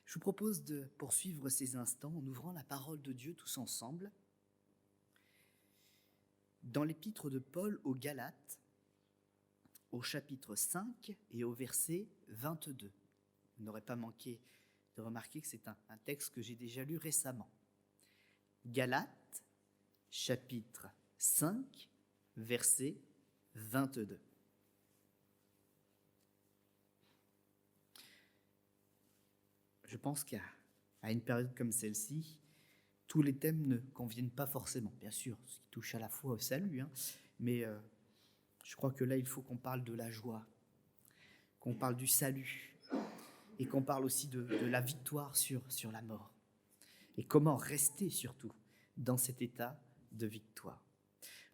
Je vous propose de poursuivre ces instants en ouvrant la parole de Dieu tous ensemble dans l'épître de Paul aux Galates, au chapitre 5 et au verset 22. Vous n'aurez pas manqué de remarquer que c'est un texte que j'ai déjà lu récemment. Galates, chapitre 5, verset 22. Je pense qu'à une période comme celle-ci, tous les thèmes ne conviennent pas forcément. Bien sûr, ce qui touche à la fois au salut, mais je crois que là, il faut qu'on parle de la joie, qu'on parle du salut, et qu'on parle aussi de la victoire sur la mort. Et comment rester surtout dans cet état de victoire.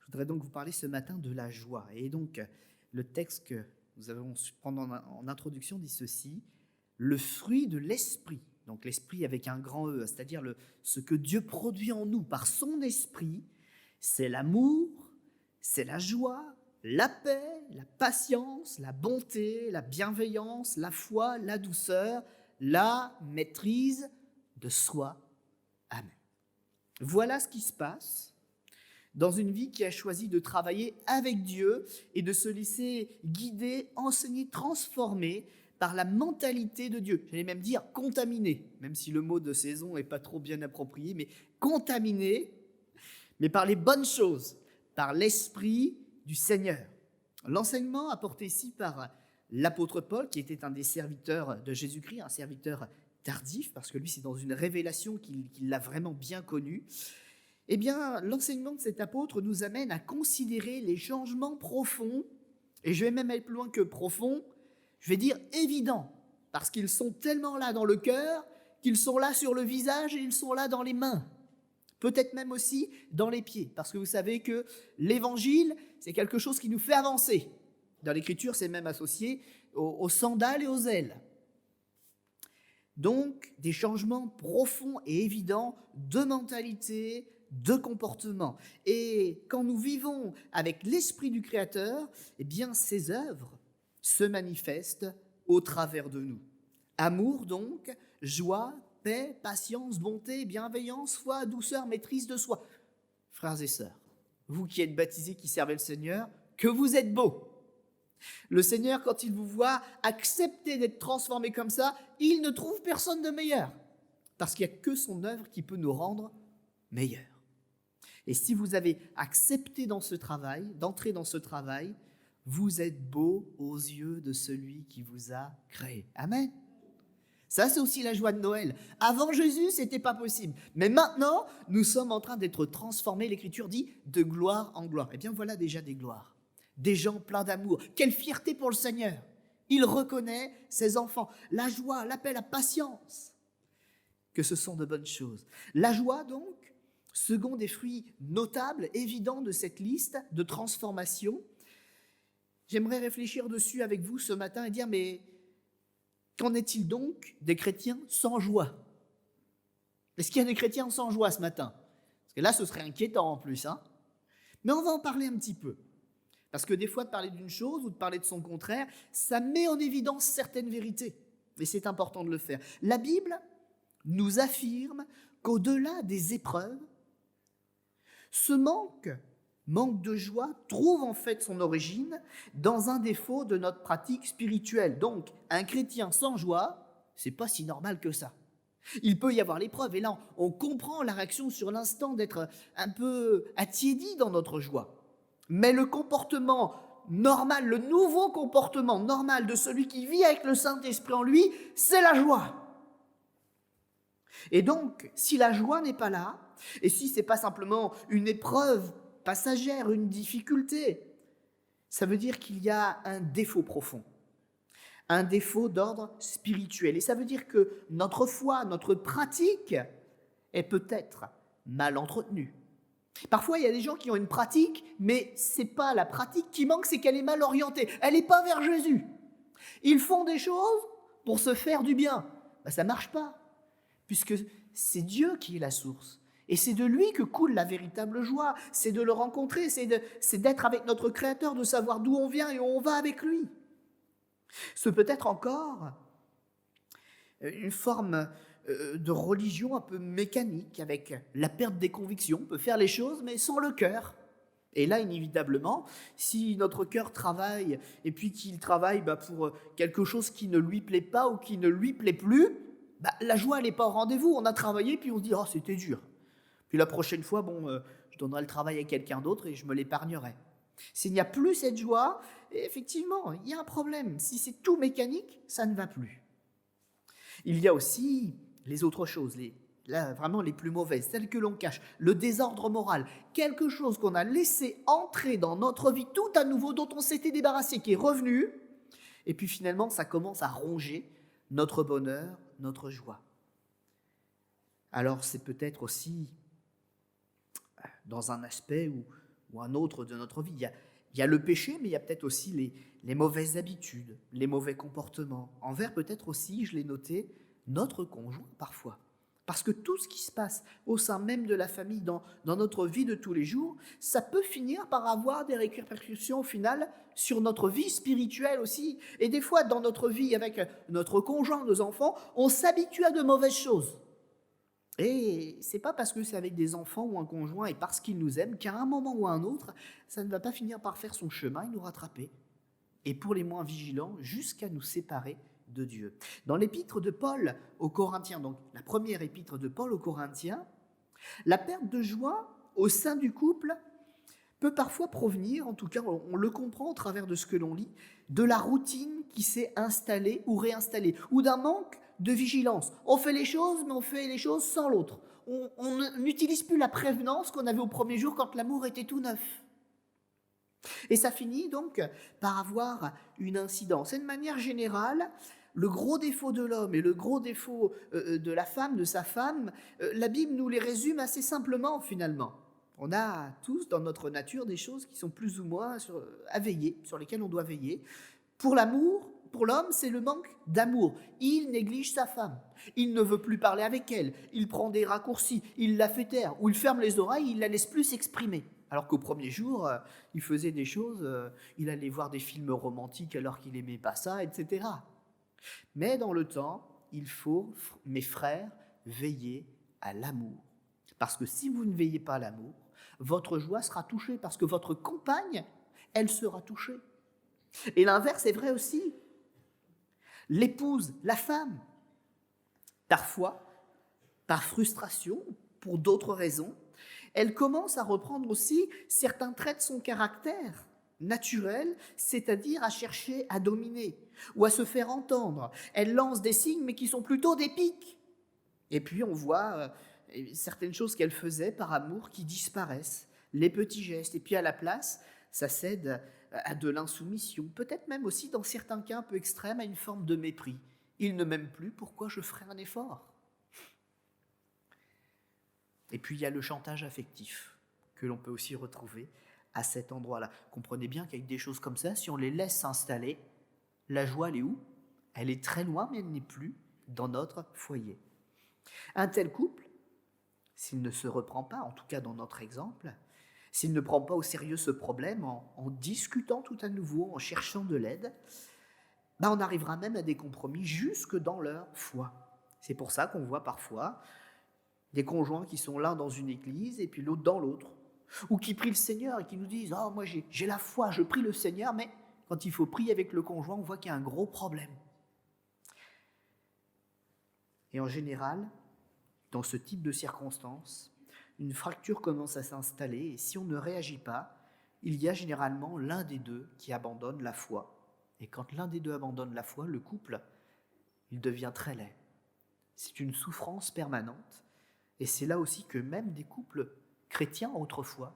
Je voudrais donc vous parler ce matin de la joie. Et donc, le texte que nous avons prendre en introduction dit ceci: le fruit de l'esprit, donc l'esprit avec un grand E, c'est-à-dire ce que Dieu produit en nous par son esprit, c'est l'amour, c'est la joie, la paix, la patience, la bonté, la bienveillance, la foi, la douceur, la maîtrise de soi. Amen. Voilà ce qui se passe dans une vie qui a choisi de travailler avec Dieu et de se laisser guider, enseigner, transformer par la mentalité de Dieu. J'allais même dire contaminé, même si le mot de saison n'est pas trop bien approprié, mais contaminé, mais par les bonnes choses, par l'Esprit du Seigneur. L'enseignement apporté ici par l'apôtre Paul, qui était un des serviteurs de Jésus-Christ, un serviteur tardif, parce que lui, c'est dans une révélation qu'il l'a vraiment bien connu. Eh bien, l'enseignement de cet apôtre nous amène à considérer les changements profonds, et je vais même aller plus loin que profonds, je vais dire évidents, parce qu'ils sont tellement là dans le cœur, qu'ils sont là sur le visage et ils sont là dans les mains. Peut-être même aussi dans les pieds, parce que vous savez que l'évangile, c'est quelque chose qui nous fait avancer. Dans l'écriture, c'est même associé aux sandales et aux ailes. Donc, des changements profonds et évidents de mentalité, de comportement. Et quand nous vivons avec l'esprit du Créateur, eh bien, ses œuvres se manifestent au travers de nous. Amour donc, joie, paix, patience, bonté, bienveillance, foi, douceur, maîtrise de soi. Frères et sœurs, vous qui êtes baptisés, qui servez le Seigneur, que vous êtes beaux. Le Seigneur, quand il vous voit accepter d'être transformé comme ça, il ne trouve personne de meilleur. Parce qu'il n'y a que son œuvre qui peut nous rendre meilleurs. Et si vous avez accepté dans ce travail, d'entrer dans ce travail, vous êtes beaux aux yeux de celui qui vous a créé. Amen. Ça, c'est aussi la joie de Noël. Avant Jésus, ce n'était pas possible. Mais maintenant, nous sommes en train d'être transformés. L'Écriture dit de gloire en gloire. Eh bien, voilà déjà des gloires. Des gens pleins d'amour. Quelle fierté pour le Seigneur. Il reconnaît ses enfants. La joie, la paix, la patience. Que ce sont de bonnes choses. La joie, donc, second des fruits notables, évidents de cette liste de transformation. J'aimerais réfléchir dessus avec vous ce matin et dire, mais qu'en est-il donc des chrétiens sans joie? Est-ce qu'il y a des chrétiens sans joie ce matin? Parce que là, ce serait inquiétant en plus. Mais on va en parler un petit peu. Parce que des fois, de parler d'une chose ou de parler de son contraire, ça met en évidence certaines vérités. Et c'est important de le faire. La Bible nous affirme qu'au-delà des épreuves, ce manque de joie trouve en fait son origine dans un défaut de notre pratique spirituelle. Donc, un chrétien sans joie, c'est pas si normal que ça. Il peut y avoir l'épreuve, et là, on comprend la réaction sur l'instant d'être un peu attiédi dans notre joie. Mais le comportement normal, le nouveau comportement normal de celui qui vit avec le Saint-Esprit en lui, c'est la joie. Et donc, si la joie n'est pas là, et si ce n'est pas simplement une épreuve passagère, une difficulté, ça veut dire qu'il y a un défaut profond, un défaut d'ordre spirituel. Et ça veut dire que notre foi, notre pratique est peut-être mal entretenue. Parfois, il y a des gens qui ont une pratique, mais ce n'est pas la pratique qui manque, c'est qu'elle est mal orientée. Elle n'est pas vers Jésus. Ils font des choses pour se faire du bien. Ça ne marche pas, puisque c'est Dieu qui est la source. Et c'est de lui que coule la véritable joie, c'est de le rencontrer, c'est d'être avec notre Créateur, de savoir d'où on vient et où on va avec lui. Ce peut être encore une forme de religion un peu mécanique, avec la perte des convictions. On peut faire les choses, mais sans le cœur. Et là, inévitablement, si notre cœur travaille, et puis qu'il travaille pour quelque chose qui ne lui plaît pas ou qui ne lui plaît plus, la joie, elle n'est pas au rendez-vous. On a travaillé, puis on se dit « Oh, c'était dur ». Puis la prochaine fois, je donnerai le travail à quelqu'un d'autre et je me l'épargnerai. S'il n'y a plus cette joie, effectivement, il y a un problème. Si c'est tout mécanique, ça ne va plus. Il y a aussi les autres choses, là vraiment les plus mauvaises, celles que l'on cache, le désordre moral, quelque chose qu'on a laissé entrer dans notre vie tout à nouveau, dont on s'était débarrassé, qui est revenu, et puis finalement ça commence à ronger notre bonheur, notre joie. Alors c'est peut-être aussi dans un aspect ou un autre de notre vie. Il y a le péché, mais il y a peut-être aussi les mauvaises habitudes, les mauvais comportements. Envers peut-être aussi, je l'ai noté, notre conjoint parfois. Parce que tout ce qui se passe au sein même de la famille, dans notre vie de tous les jours, ça peut finir par avoir des répercussions au final sur notre vie spirituelle aussi. Et des fois, dans notre vie avec notre conjoint, nos enfants, on s'habitue à de mauvaises choses. Et c'est pas parce que c'est avec des enfants ou un conjoint et parce qu'ils nous aiment qu'à un moment ou à un autre, ça ne va pas finir par faire son chemin et nous rattraper. Et pour les moins vigilants, jusqu'à nous séparer de Dieu. Dans l'épître de Paul aux Corinthiens, donc la première épître de Paul aux Corinthiens, la perte de joie au sein du couple peut parfois provenir, en tout cas on le comprend au travers de ce que l'on lit, de la routine qui s'est installée ou réinstallée, ou d'un manque de vigilance. On fait les choses, mais on fait les choses sans l'autre. On n'utilise plus la prévenance qu'on avait au premier jour quand l'amour était tout neuf. Et ça finit donc par avoir une incidence. Et de manière générale, le gros défaut de l'homme et le gros défaut de la femme, de sa femme, la Bible nous les résume assez simplement finalement. On a tous dans notre nature des choses qui sont plus ou moins à veiller, sur lesquelles on doit veiller. Pour l'amour, pour l'homme, c'est le manque d'amour. Il néglige sa femme. Il ne veut plus parler avec elle. Il prend des raccourcis. Il la fait taire. Ou il ferme les oreilles, il la laisse plus s'exprimer. Alors qu'au premier jour, il faisait des choses, il allait voir des films romantiques alors qu'il n'aimait pas ça, etc. Mais dans le temps, il faut, mes frères, veiller à l'amour. Parce que si vous ne veillez pas à l'amour, votre joie sera touchée, parce que votre compagne, elle sera touchée. Et l'inverse est vrai aussi. L'épouse, la femme, parfois, par frustration, pour d'autres raisons, elle commence à reprendre aussi certains traits de son caractère naturel, c'est-à-dire à chercher à dominer ou à se faire entendre. Elle lance des signes, mais qui sont plutôt des piques. Et puis on voit certaines choses qu'elle faisait par amour qui disparaissent, les petits gestes. Et puis à la place, ça cède à de l'insoumission, peut-être même aussi dans certains cas un peu extrêmes, à une forme de mépris. Il ne m'aime plus, pourquoi je ferai un effort ? Et puis il y a le chantage affectif que l'on peut aussi retrouver à cet endroit-là. Comprenez bien qu'avec des choses comme ça, si on les laisse s'installer, la joie, elle est où ? Elle est très loin, mais elle n'est plus dans notre foyer. Un tel couple, s'il ne se reprend pas, en tout cas dans notre exemple, s'il ne prend pas au sérieux ce problème en discutant tout à nouveau, en cherchant de l'aide, on arrivera même à des compromis jusque dans leur foi. C'est pour ça qu'on voit parfois des conjoints qui sont l'un dans une église et puis l'autre dans l'autre, ou qui prient le Seigneur et qui nous disent « Oh, moi j'ai la foi, je prie le Seigneur », mais quand il faut prier avec le conjoint, on voit qu'il y a un gros problème. Et en général, dans ce type de circonstances, une fracture commence à s'installer et si on ne réagit pas, il y a généralement l'un des deux qui abandonne la foi. Et quand l'un des deux abandonne la foi, le couple, il devient très laid. C'est une souffrance permanente. Et c'est là aussi que même des couples chrétiens autrefois,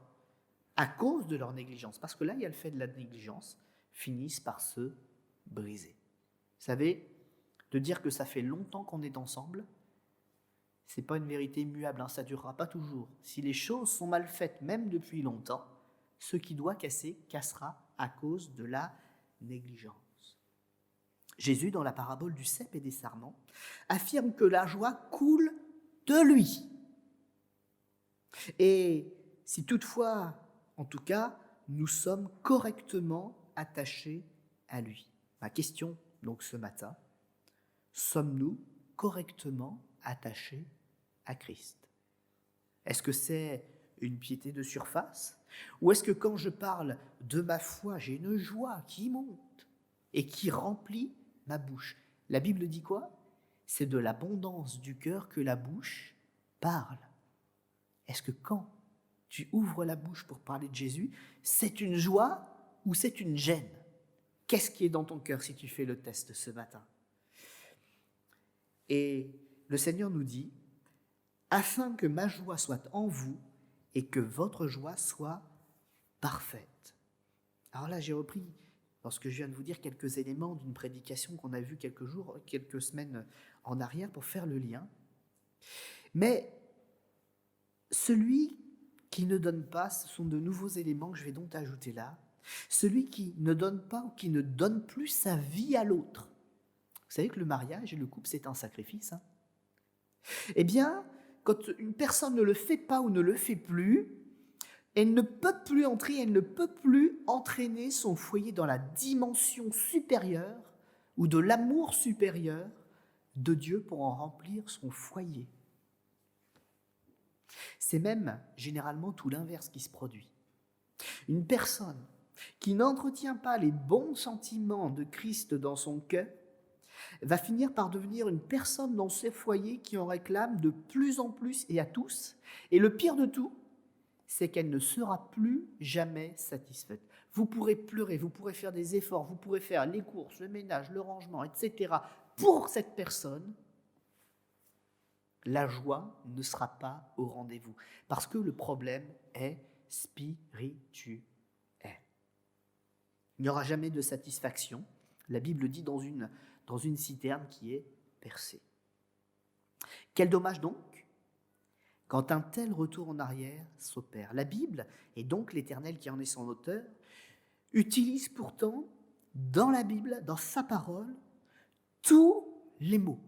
à cause de leur négligence, parce que là il y a le fait de la négligence, finissent par se briser. Vous savez, de dire que ça fait longtemps qu'on est ensemble, c'est pas une vérité immuable, ça durera pas toujours. Si les choses sont mal faites, même depuis longtemps, ce qui doit casser, cassera à cause de la négligence. Jésus, dans la parabole du cep et des sarments, affirme que la joie coule de lui. Et si toutefois, en tout cas, nous sommes correctement attachés à lui. Ma question, donc, ce matin, sommes-nous correctement attaché à Christ? Est-ce que c'est une piété de surface? Ou est-ce que quand je parle de ma foi, j'ai une joie qui monte et qui remplit ma bouche? La Bible dit quoi? C'est de l'abondance du cœur que la bouche parle. Est-ce que quand tu ouvres la bouche pour parler de Jésus, c'est une joie ou c'est une gêne? Qu'est-ce qui est dans ton cœur si tu fais le test ce matin? Et le Seigneur nous dit, afin que ma joie soit en vous et que votre joie soit parfaite. Alors là, j'ai repris, lorsque je viens de vous dire, quelques éléments d'une prédication qu'on a vue quelques semaines en arrière pour faire le lien. Mais celui qui ne donne pas, ce sont de nouveaux éléments que je vais donc ajouter là. Celui qui ne donne pas ou qui ne donne plus sa vie à l'autre. Vous savez que le mariage et le couple, c'est un sacrifice. Eh bien, quand une personne ne le fait pas ou ne le fait plus, elle ne peut plus entrer, elle ne peut plus entraîner son foyer dans la dimension supérieure ou de l'amour supérieur de Dieu pour en remplir son foyer. C'est même généralement tout l'inverse qui se produit. Une personne qui n'entretient pas les bons sentiments de Christ dans son cœur va finir par devenir une personne dans ses foyers qui en réclame de plus en plus et à tous. Et le pire de tout, c'est qu'elle ne sera plus jamais satisfaite. Vous pourrez pleurer, vous pourrez faire des efforts, vous pourrez faire les courses, le ménage, le rangement, etc. Pour cette personne, la joie ne sera pas au rendez-vous. Parce que le problème est spirituel. Il n'y aura jamais de satisfaction. La Bible dit dans une citerne qui est percée. Quel dommage donc quand un tel retour en arrière s'opère. La Bible, et donc l'Éternel qui en est son auteur, utilise pourtant dans la Bible, dans sa parole, tous les mots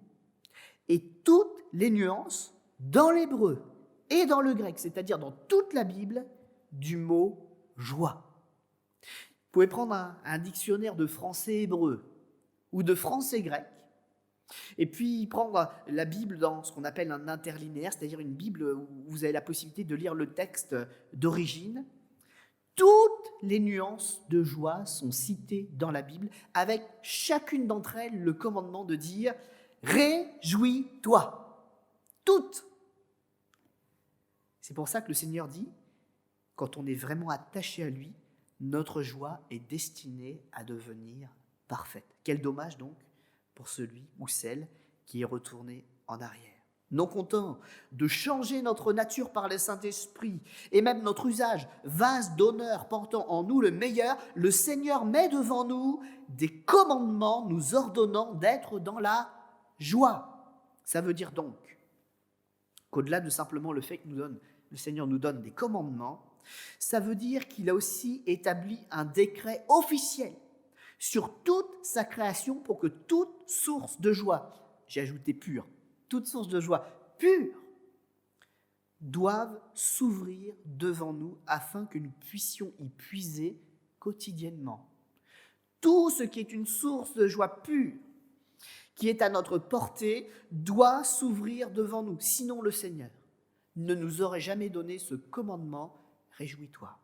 et toutes les nuances dans l'hébreu et dans le grec, c'est-à-dire dans toute la Bible, du mot joie. Vous pouvez prendre un dictionnaire de français-hébreu ou de français-grec, et puis prendre la Bible dans ce qu'on appelle un interlinéaire, c'est-à-dire une Bible où vous avez la possibilité de lire le texte d'origine. Toutes les nuances de joie sont citées dans la Bible, avec chacune d'entre elles le commandement de dire « Réjouis-toi ». Toutes. C'est pour ça que le Seigneur dit, quand on est vraiment attaché à lui, notre joie est destinée à devenir parfaite. Quel dommage donc pour celui ou celle qui est retourné en arrière. Non content de changer notre nature par le Saint-Esprit et même notre usage, vase d'honneur portant en nous le meilleur, le Seigneur met devant nous des commandements nous ordonnant d'être dans la joie. Ça veut dire donc qu'au-delà de simplement le fait que le Seigneur nous donne des commandements, ça veut dire qu'il a aussi établi un décret officiel sur toute sa création pour que toute source de joie, j'ai ajouté pure, toute source de joie pure, doivent s'ouvrir devant nous afin que nous puissions y puiser quotidiennement. Tout ce qui est une source de joie pure, qui est à notre portée, doit s'ouvrir devant nous. Sinon, le Seigneur ne nous aurait jamais donné ce commandement « Réjouis-toi ».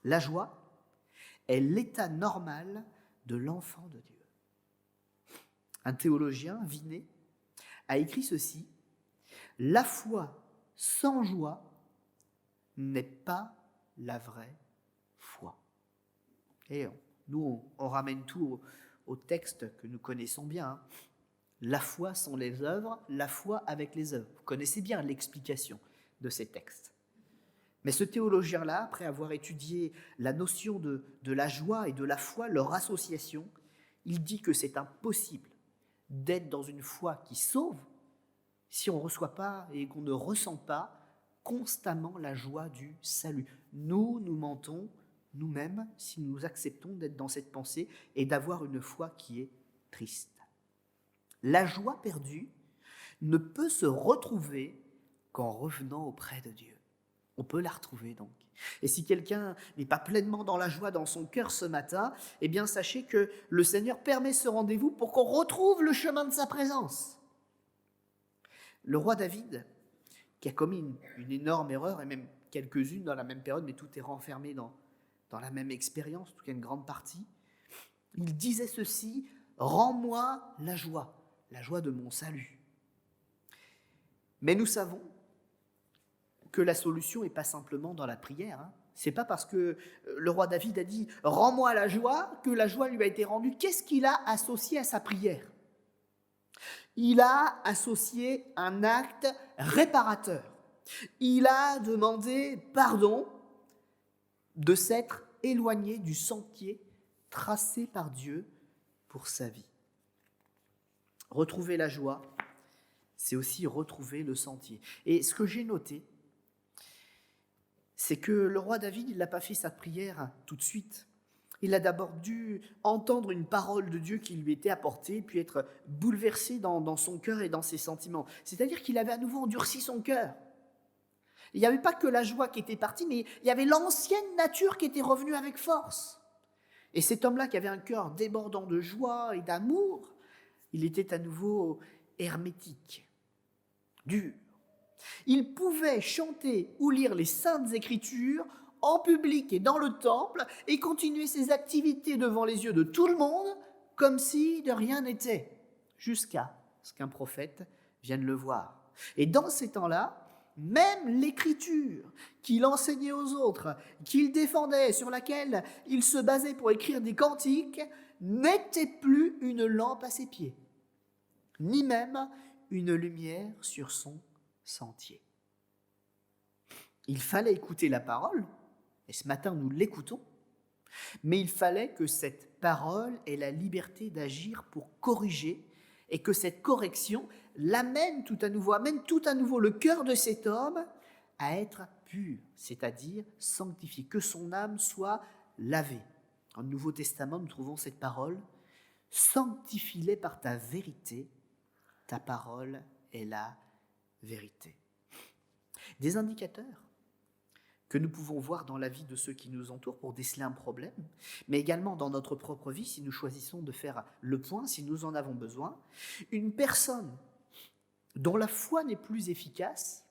La joie est l'état normal de l'enfant de Dieu. Un théologien, Vinet, a écrit ceci: « La foi sans joie n'est pas la vraie foi. » Et nous, on ramène tout au texte que nous connaissons bien. La foi sans les œuvres, la foi avec les œuvres. Vous connaissez bien l'explication de ces textes. Mais ce théologien-là, après avoir étudié la notion de la joie et de la foi, leur association, il dit que c'est impossible d'être dans une foi qui sauve si on ne reçoit pas et qu'on ne ressent pas constamment la joie du salut. Nous mentons nous-mêmes si nous acceptons d'être dans cette pensée et d'avoir une foi qui est triste. La joie perdue ne peut se retrouver qu'en revenant auprès de Dieu. On peut la retrouver donc. Et si quelqu'un n'est pas pleinement dans la joie dans son cœur ce matin, eh bien sachez que le Seigneur permet ce rendez-vous pour qu'on retrouve le chemin de sa présence. Le roi David, qui a commis une énorme erreur, et même quelques-unes dans la même période, mais tout est renfermé dans la même expérience, en tout cas une grande partie, il disait ceci: « Rends-moi la joie de mon salut. » Mais nous savons que la solution n'est pas simplement dans la prière. C'est pas parce que le roi David a dit « Rends-moi la joie » que la joie lui a été rendue. Qu'est-ce qu'il a associé à sa prière ? Il a associé un acte réparateur. Il a demandé pardon de s'être éloigné du sentier tracé par Dieu pour sa vie. Retrouver la joie, c'est aussi retrouver le sentier. Et ce que j'ai noté, c'est que le roi David, il n'a pas fait sa prière tout de suite. Il a d'abord dû entendre une parole de Dieu qui lui était apportée, puis être bouleversé dans son cœur et dans ses sentiments. C'est-à-dire qu'il avait à nouveau endurci son cœur. Il n'y avait pas que la joie qui était partie, mais il y avait l'ancienne nature qui était revenue avec force. Et cet homme-là qui avait un cœur débordant de joie et d'amour, il était à nouveau hermétique, dur. Il pouvait chanter ou lire les Saintes Écritures en public et dans le temple et continuer ses activités devant les yeux de tout le monde comme si de rien n'était, jusqu'à ce qu'un prophète vienne le voir. Et dans ces temps-là, même l'écriture qu'il enseignait aux autres, qu'il défendait, sur laquelle il se basait pour écrire des cantiques, n'était plus une lampe à ses pieds, ni même une lumière sur son sentier. Il fallait écouter la parole, et ce matin nous l'écoutons, mais il fallait que cette parole ait la liberté d'agir pour corriger, et que cette correction l'amène tout à nouveau le cœur de cet homme à être pur, c'est-à-dire sanctifié, que son âme soit lavée. Dans le Nouveau Testament, nous trouvons cette parole: « Sanctifie-les par ta vérité, ta parole est la vérité. » Des indicateurs que nous pouvons voir dans la vie de ceux qui nous entourent pour déceler un problème, mais également dans notre propre vie si nous choisissons de faire le point, si nous en avons besoin. Une personne dont la foi n'est plus efficace,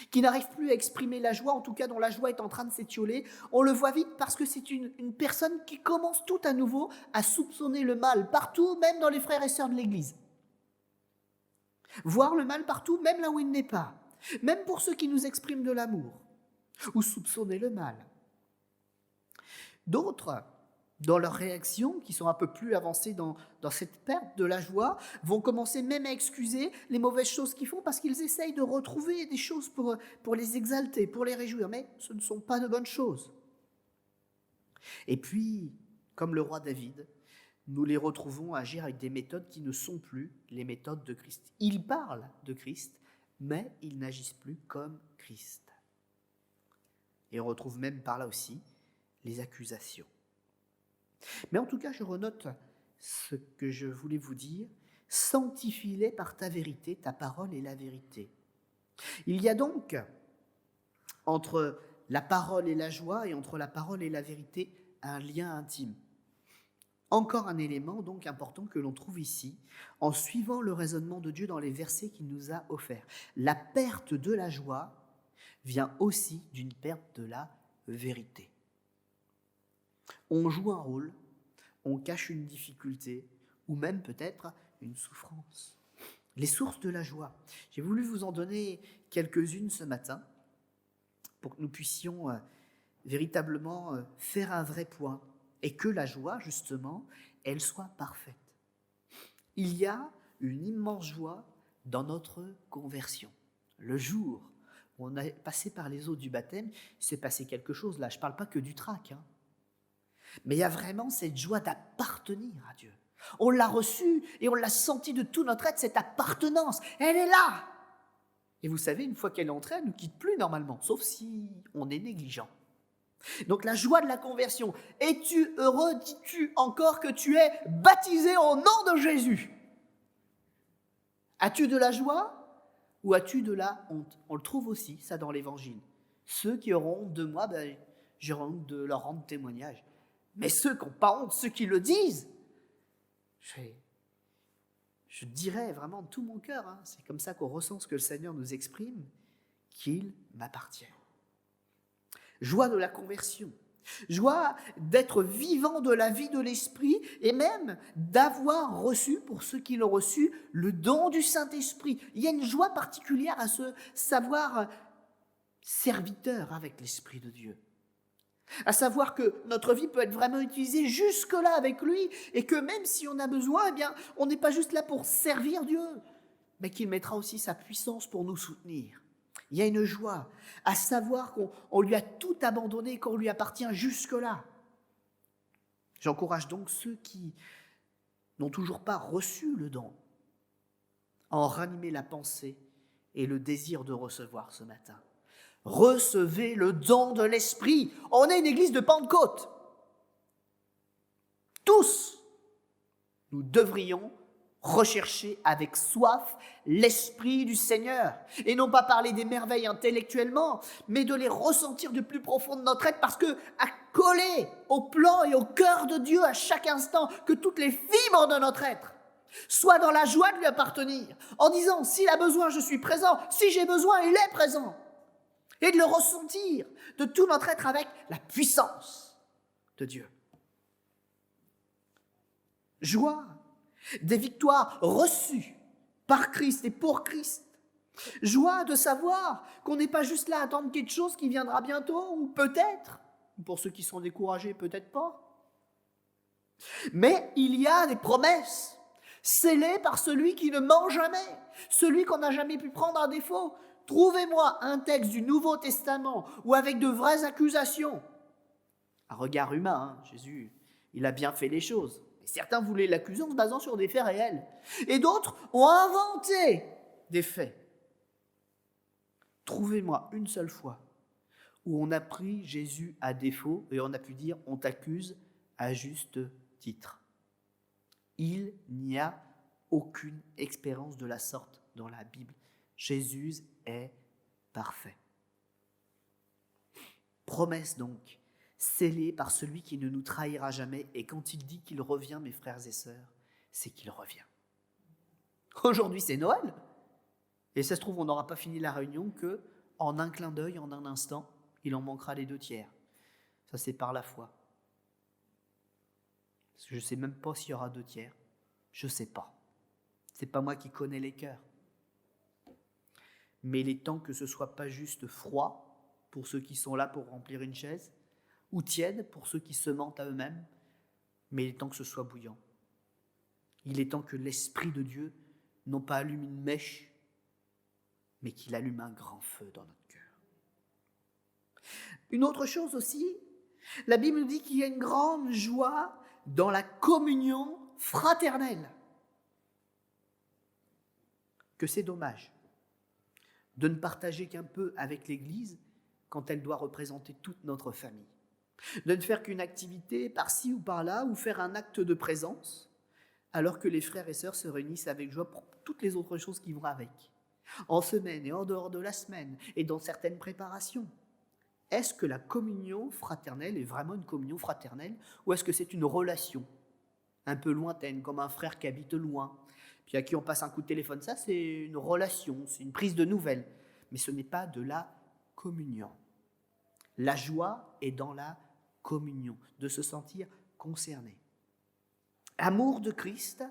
qui n'arrive plus à exprimer la joie, en tout cas dont la joie est en train de s'étioler, on le voit vite parce que c'est une personne qui commence tout à nouveau à soupçonner le mal partout, même dans les frères et sœurs de l'Église. Voir le mal partout, même là où il n'est pas. Même pour ceux qui nous expriment de l'amour, ou soupçonner le mal. D'autres, dans leurs réactions, qui sont un peu plus avancées dans cette perte de la joie, vont commencer même à excuser les mauvaises choses qu'ils font parce qu'ils essayent de retrouver des choses pour les exalter, pour les réjouir, mais ce ne sont pas de bonnes choses. Et puis, comme le roi David, nous les retrouvons agir avec des méthodes qui ne sont plus les méthodes de Christ. Ils parlent de Christ, mais ils n'agissent plus comme Christ. Et on retrouve même par là aussi les accusations. Mais en tout cas, je renote ce que je voulais vous dire. Sanctifie-les par ta vérité, ta parole est la vérité. Il y a donc, entre la parole et la joie, et entre la parole et la vérité, un lien intime. Encore un élément donc important que l'on trouve ici, en suivant le raisonnement de Dieu dans les versets qu'il nous a offerts. La perte de la joie vient aussi d'une perte de la vérité. On joue un rôle, on cache une difficulté, ou même peut-être une souffrance. Les sources de la joie. J'ai voulu vous en donner quelques-unes ce matin, pour que nous puissions véritablement faire un vrai point, et que la joie, justement, elle soit parfaite. Il y a une immense joie dans notre conversion. Le jour où on a passé par les eaux du baptême, il s'est passé quelque chose là. Je ne parle pas que du trac, mais il y a vraiment cette joie d'appartenir à Dieu. On l'a reçue et on l'a sentie de tout notre être, cette appartenance. Elle est là. Et vous savez, une fois qu'elle est entrée, elle ne nous quitte plus normalement, sauf si on est négligent. Donc la joie de la conversion. Es-tu heureux, dis-tu encore que tu es baptisé au nom de Jésus? As-tu de la joie ou as-tu de la honte? On le trouve aussi, ça, dans l'Évangile. Ceux qui auront honte de moi, j'aurai honte de leur rendre témoignage. Mais ceux qui n'ont pas honte, ceux qui le disent, je dirais vraiment de tout mon cœur, c'est comme ça qu'on ressent ce que le Seigneur nous exprime, qu'il m'appartient. Joie de la conversion, joie d'être vivant de la vie de l'Esprit et même d'avoir reçu, pour ceux qui l'ont reçu, le don du Saint-Esprit. Il y a une joie particulière à se savoir serviteur avec l'Esprit de Dieu. À savoir que notre vie peut être vraiment utilisée jusque-là avec lui et que même si on a besoin, on n'est pas juste là pour servir Dieu, mais qu'il mettra aussi sa puissance pour nous soutenir. Il y a une joie à savoir qu'on lui a tout abandonné, qu'on lui appartient jusque-là. J'encourage donc ceux qui n'ont toujours pas reçu le don à en ranimer la pensée et le désir de recevoir ce matin. Recevez le don de l'Esprit. On est une église de Pentecôte. Tous, nous devrions rechercher avec soif l'Esprit du Seigneur. Et non pas parler des merveilles intellectuellement, mais de les ressentir du plus profond de notre être, parce que à coller au plan et au cœur de Dieu à chaque instant, que toutes les fibres de notre être soient dans la joie de lui appartenir, en disant, s'il a besoin, je suis présent, si j'ai besoin, il est présent. Et de le ressentir de tout notre être avec la puissance de Dieu. Joie des victoires reçues par Christ et pour Christ. Joie de savoir qu'on n'est pas juste là à attendre quelque chose qui viendra bientôt, ou peut-être, pour ceux qui sont découragés, peut-être pas. Mais il y a des promesses scellées par celui qui ne ment jamais, celui qu'on n'a jamais pu prendre à défaut. Trouvez-moi un texte du Nouveau Testament ou avec de vraies accusations. Un regard humain, Jésus, il a bien fait les choses. Et certains voulaient l'accuser en se basant sur des faits réels. Et d'autres ont inventé des faits. Trouvez-moi une seule fois où on a pris Jésus à défaut et on a pu dire on t'accuse à juste titre. Il n'y a aucune expérience de la sorte dans la Bible. Jésus est parfait. Promesse donc, scellée par celui qui ne nous trahira jamais. Et quand il dit qu'il revient, mes frères et sœurs, c'est qu'il revient. Aujourd'hui, c'est Noël. Et ça se trouve, on n'aura pas fini la réunion qu'en un clin d'œil, en un instant, il en manquera les 2/3. Ça, c'est par la foi. Parce que je ne sais même pas s'il y aura 2/3. Je ne sais pas. Ce n'est pas moi qui connais les cœurs. Mais il est temps que ce ne soit pas juste froid pour ceux qui sont là pour remplir une chaise, ou tiède pour ceux qui se mentent à eux-mêmes, mais il est temps que ce soit bouillant. Il est temps que l'Esprit de Dieu, non pas allume une mèche, mais qu'il allume un grand feu dans notre cœur. Une autre chose aussi, la Bible nous dit qu'il y a une grande joie dans la communion fraternelle. Que c'est dommage de ne partager qu'un peu avec l'Église quand elle doit représenter toute notre famille. De ne faire qu'une activité par-ci ou par-là, ou faire un acte de présence, alors que les frères et sœurs se réunissent avec joie pour toutes les autres choses qui vont avec, en semaine et en dehors de la semaine, et dans certaines préparations. Est-ce que la communion fraternelle est vraiment une communion fraternelle, ou est-ce que c'est une relation un peu lointaine, comme un frère qui habite loin, puis à qui on passe un coup de téléphone? Ça, c'est une relation, c'est une prise de nouvelles, mais ce n'est pas de la communion. La joie est dans la communion, de se sentir concerné. Amour de Christ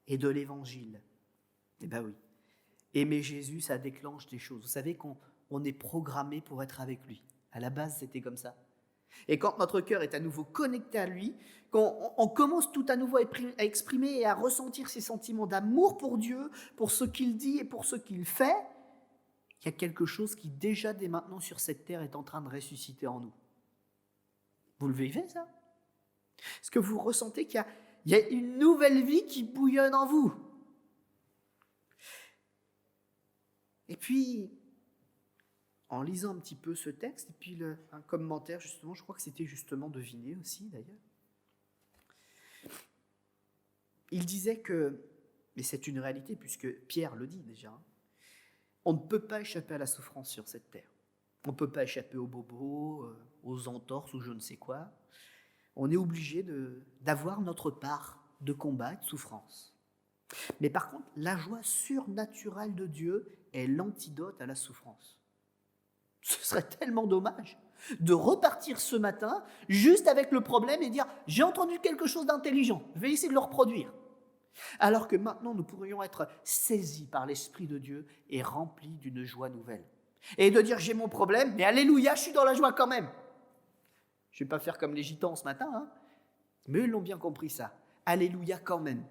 et de l'Évangile. Eh bien oui, aimer Jésus, ça déclenche des choses. Vous savez qu'on est programmé pour être avec lui. À la base, c'était comme ça. Et quand notre cœur est à nouveau connecté à lui, quand on commence tout à nouveau à exprimer et à ressentir ces sentiments d'amour pour Dieu, pour ce qu'il dit et pour ce qu'il fait, il y a quelque chose qui déjà dès maintenant sur cette terre est en train de ressusciter en nous. Vous le vivez, ça? Est-ce que vous ressentez qu'il y a une nouvelle vie qui bouillonne en vous? Et puis, en lisant un petit peu ce texte, et puis un commentaire, justement, je crois que c'était justement deviné aussi, d'ailleurs. Il disait que, et c'est une réalité, puisque Pierre le dit déjà, on ne peut pas échapper à la souffrance sur cette terre. On ne peut pas échapper aux bobos, aux entorses ou je ne sais quoi. On est obligé d'avoir notre part de combat et de souffrance. Mais par contre, la joie surnaturelle de Dieu est l'antidote à la souffrance. Ce serait tellement dommage de repartir ce matin juste avec le problème et dire « j'ai entendu quelque chose d'intelligent, je vais essayer de le reproduire ». Alors que maintenant, nous pourrions être saisis par l'Esprit de Dieu et remplis d'une joie nouvelle. Et de dire « j'ai mon problème, mais alléluia, je suis dans la joie quand même ». Je ne vais pas faire comme les gitans ce matin, hein, mais ils l'ont bien compris ça. Alléluia quand même.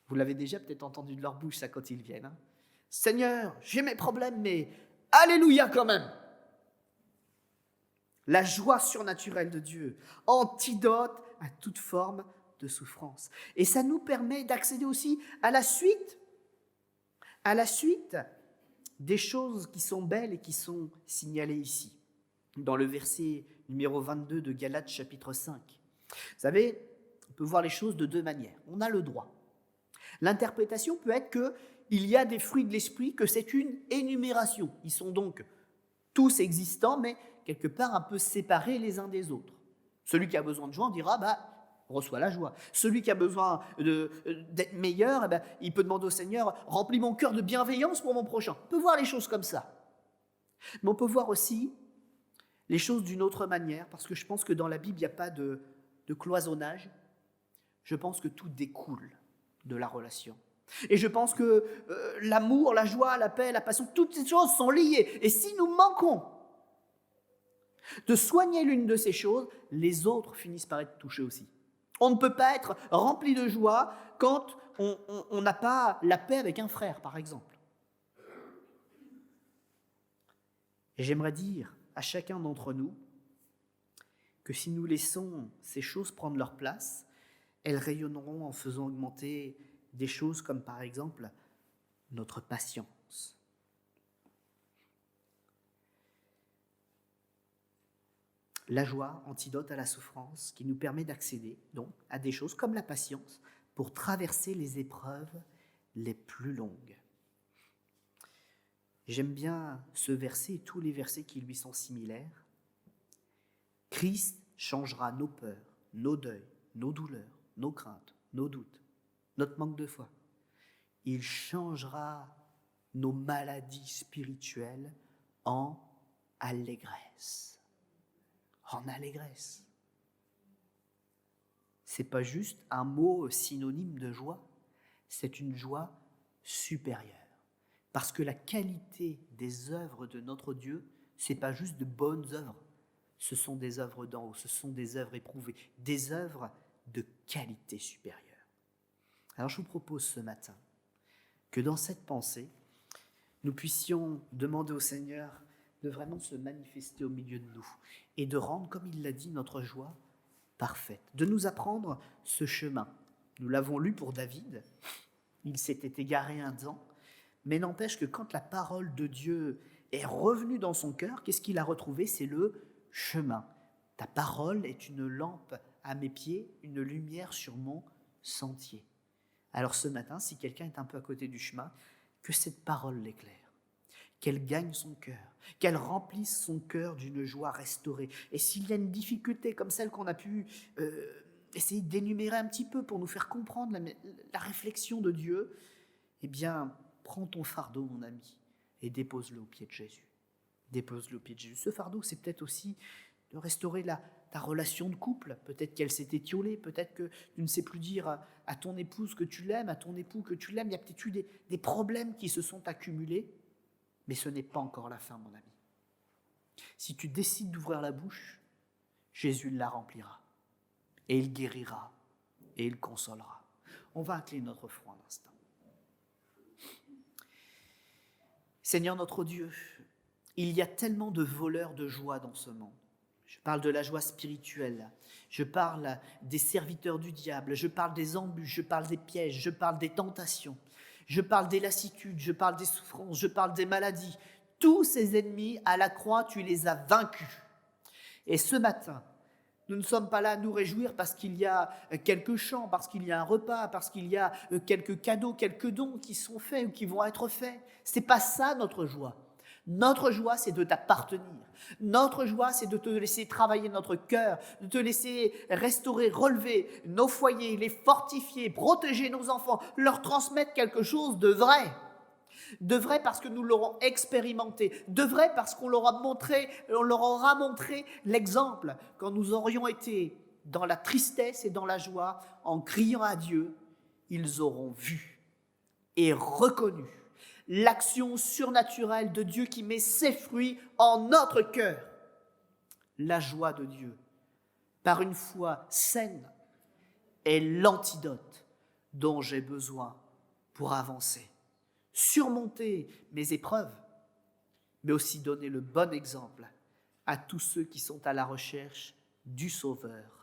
Vous l'avez déjà peut-être entendu de leur bouche ça quand ils viennent. Hein. Seigneur, j'ai mes problèmes, mais alléluia quand même. La joie surnaturelle de Dieu, antidote à toute forme de souffrance. Et ça nous permet d'accéder aussi à la suite des choses qui sont belles et qui sont signalées ici, dans le verset numéro 22 de Galates chapitre 5. Vous savez, on peut voir les choses de deux manières. On a le droit. L'interprétation peut être qu'il y a des fruits de l'esprit, que c'est une énumération. Ils sont donc tous existants, mais quelque part un peu séparés les uns des autres. Celui qui a besoin de joie, on dira, reçois la joie. Celui qui a besoin d'être meilleur, il peut demander au Seigneur, remplis mon cœur de bienveillance pour mon prochain. On peut voir les choses comme ça. Mais on peut voir aussi les choses d'une autre manière, parce que je pense que dans la Bible, il n'y a pas de cloisonnage. Je pense que tout découle de la relation. Et je pense que l'amour, la joie, la paix, la passion, toutes ces choses sont liées. Et si nous manquons de soigner l'une de ces choses, les autres finissent par être touchés aussi. On ne peut pas être rempli de joie quand on n'a pas la paix avec un frère, par exemple. Et j'aimerais dire à chacun d'entre nous que si nous laissons ces choses prendre leur place, elles rayonneront en faisant augmenter des choses comme par exemple notre patience. La joie, antidote à la souffrance, qui nous permet d'accéder donc à des choses comme la patience pour traverser les épreuves les plus longues. J'aime bien ce verset et tous les versets qui lui sont similaires. Christ changera nos peurs, nos deuils, nos douleurs, nos craintes, nos doutes, notre manque de foi. Il changera nos maladies spirituelles en allégresse. En allégresse. Ce n'est pas juste un mot synonyme de joie, c'est une joie supérieure. Parce que la qualité des œuvres de notre Dieu, ce n'est pas juste de bonnes œuvres, ce sont des œuvres d'en haut, ce sont des œuvres éprouvées, des œuvres de qualité supérieure. Alors je vous propose ce matin que dans cette pensée, nous puissions demander au Seigneur de vraiment se manifester au milieu de nous et de rendre, comme il l'a dit, notre joie parfaite, de nous apprendre ce chemin. Nous l'avons lu pour David, il s'était égaré un temps, mais n'empêche que quand la parole de Dieu est revenue dans son cœur, qu'est-ce qu'il a retrouvé? C'est le chemin. Ta parole est une lampe à mes pieds, une lumière sur mon sentier. Alors ce matin, si quelqu'un est un peu à côté du chemin, que cette parole l'éclaire, qu'elle gagne son cœur, qu'elle remplisse son cœur d'une joie restaurée. Et s'il y a une difficulté comme celle qu'on a pu essayer d'énumérer un petit peu pour nous faire comprendre la réflexion de Dieu, eh bien, prends ton fardeau, mon ami, et dépose-le au pied de Jésus. Dépose-le au pied de Jésus. Ce fardeau, c'est peut-être aussi de restaurer ta relation de couple. Peut-être qu'elle s'est étiolée, peut-être que tu ne sais plus dire à ton épouse que tu l'aimes, à ton époux que tu l'aimes. Il y a peut-être eu des problèmes qui se sont accumulés, mais ce n'est pas encore la fin, mon ami. Si tu décides d'ouvrir la bouche, Jésus la remplira, et il guérira, et il consolera. On va incliner notre front un instant. Seigneur notre Dieu, il y a tellement de voleurs de joie dans ce monde. Je parle de la joie spirituelle, je parle des serviteurs du diable, je parle des embûches, je parle des pièges, je parle des tentations, je parle des lassitudes, je parle des souffrances, je parle des maladies. Tous ces ennemis, à la croix, tu les as vaincus. Et ce matin, nous ne sommes pas là à nous réjouir parce qu'il y a quelques chants, parce qu'il y a un repas, parce qu'il y a quelques cadeaux, quelques dons qui sont faits ou qui vont être faits. Ce n'est pas ça notre joie. Notre joie, c'est de t'appartenir. Notre joie, c'est de te laisser travailler notre cœur, de te laisser restaurer, relever nos foyers, les fortifier, protéger nos enfants, leur transmettre quelque chose de vrai. De vrai parce que nous l'aurons expérimenté, de vrai parce qu'on leur aura montré l'exemple quand nous aurions été dans la tristesse et dans la joie, en criant à Dieu, ils auront vu et reconnu l'action surnaturelle de Dieu qui met ses fruits en notre cœur. La joie de Dieu, par une foi saine, est l'antidote dont j'ai besoin pour avancer, surmonter mes épreuves, mais aussi donner le bon exemple à tous ceux qui sont à la recherche du Sauveur.